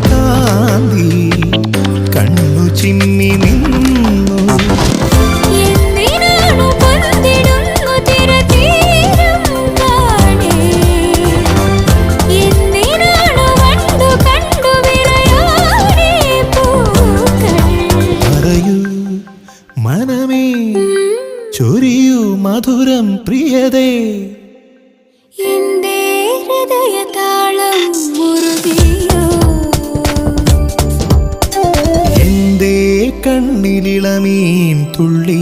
കാന്തി കണ്ണു ചിമ്മി നിന്നു. പറയൂ മനമേ, ചൊരിയൂ മധുരം പ്രിയതേ. എന്റെ ഹൃദയതാളം മുറുകിയോ, എന്റെ കണ്ണിലിളമീൻ തുള്ളി